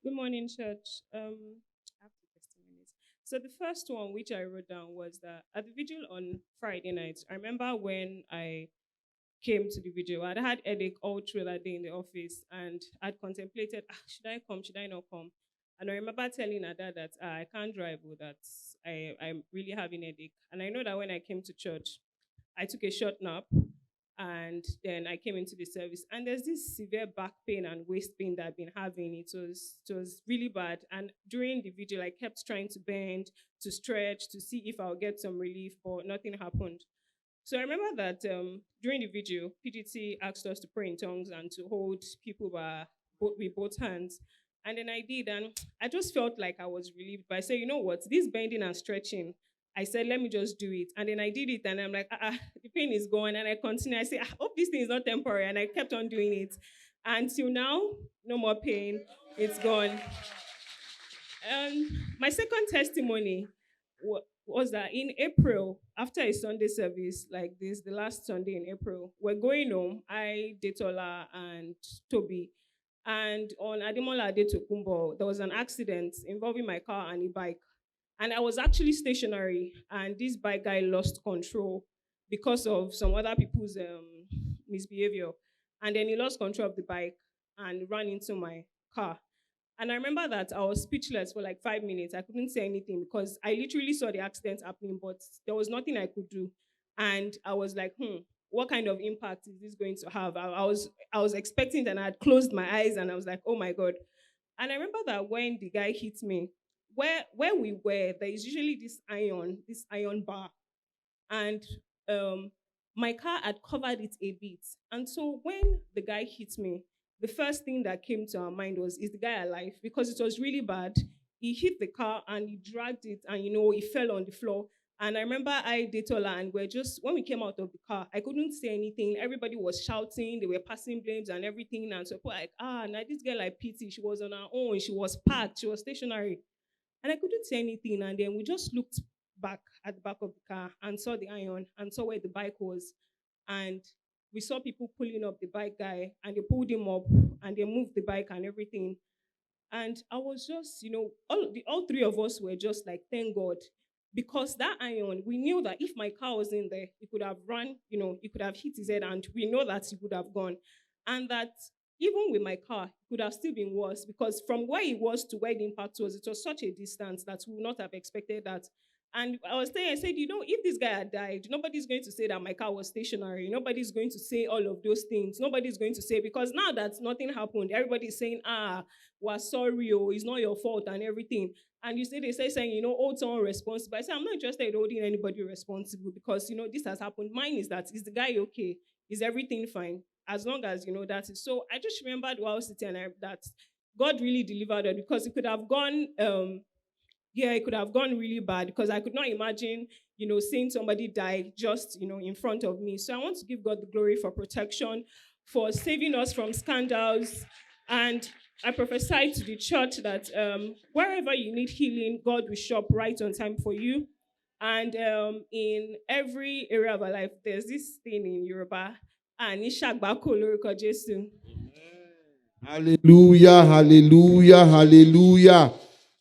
Good morning, church. I have two testimonies. So the first one, which I wrote down, was that at the vigil on Friday night, I remember when I came to the vigil, I'd had headache all through that day in the office, and I'd contemplated, should I come, should I not come? And I remember telling her dad that I can't drive, or that I'm really having headache. And I know that when I came to church, I took a short nap and then I came into the service. And there's this severe back pain and waist pain that I've been having. It was really bad. And during the vigil, I kept trying to bend, to stretch, to see if I'll get some relief, but nothing happened. So I remember that during the vigil, PGT asked us to pray in tongues and to hold people with both hands. And then I did, and I just felt like I was relieved. But I said, you know what, this bending and stretching, I said, let me just do it. And then I did it, and I'm like, the pain is gone. And I continue. I say, I hope this thing is not temporary. And I kept on doing it. Until now, no more pain. It's gone. My second testimony was that in April, after a Sunday service like this, the last Sunday in April, we're going home. I, Detola, and Toby. And on Ademola Adetokumbo, there was an accident involving my car and a bike. And I was actually stationary, and this bike guy lost control because of some other people's misbehavior. And then he lost control of the bike and ran into my car. And I remember that I was speechless for like 5 minutes. I couldn't say anything because I literally saw the accident happening, but there was nothing I could do. And I was like, what kind of impact is this going to have? I was expecting it, and I had closed my eyes, and I was like, oh my God. And I remember that when the guy hit me, where we were, there is usually this iron bar. And um, my car had covered it a bit. And so when the guy hit me, the first thing that came to our mind was, is the guy alive? Because it was really bad. He hit the car and he dragged it, and he fell on the floor. And I remember I did Tola, and we're just, when we came out of the car, I couldn't say anything. Everybody was shouting, they were passing blames and everything. And so people were like, now this girl like pity, she was on her own, she was packed, she was stationary. And I couldn't say anything. And then we just looked back at the back of the car and saw the iron and saw where the bike was. And we saw people pulling up the bike guy, and they pulled him up and they moved the bike and everything. And I was just, all three of us were just like, thank God. Because that iron, we knew that if my car was in there, it could have run, it could have hit his head, and we know that he would have gone. And that even with my car, it could have still been worse, because from where it was to where the impact was, it was such a distance that we would not have expected that. And I was saying, I said, if this guy had died, nobody's going to say that my car was stationary. Nobody's going to say all of those things. Nobody's going to say, because now that nothing happened, everybody's saying, we're sorry, it's not your fault and everything. And they say saying, hold someone responsible. I say, I'm not interested in holding anybody responsible, because, this has happened. Mine is that, is the guy okay? Is everything fine? As long as, that is. So I just remembered while sitting that God really delivered it, because it could have gone, it could have gone really bad, because I could not imagine, seeing somebody die just, in front of me. So I want to give God the glory for protection, for saving us from scandals. And I prophesy to the church that wherever you need healing, God will show up right on time for you. And in every area of our life, there's this thing in Yoruba, Anishagbako Lorúkọ Jésù. Hallelujah, hallelujah, hallelujah.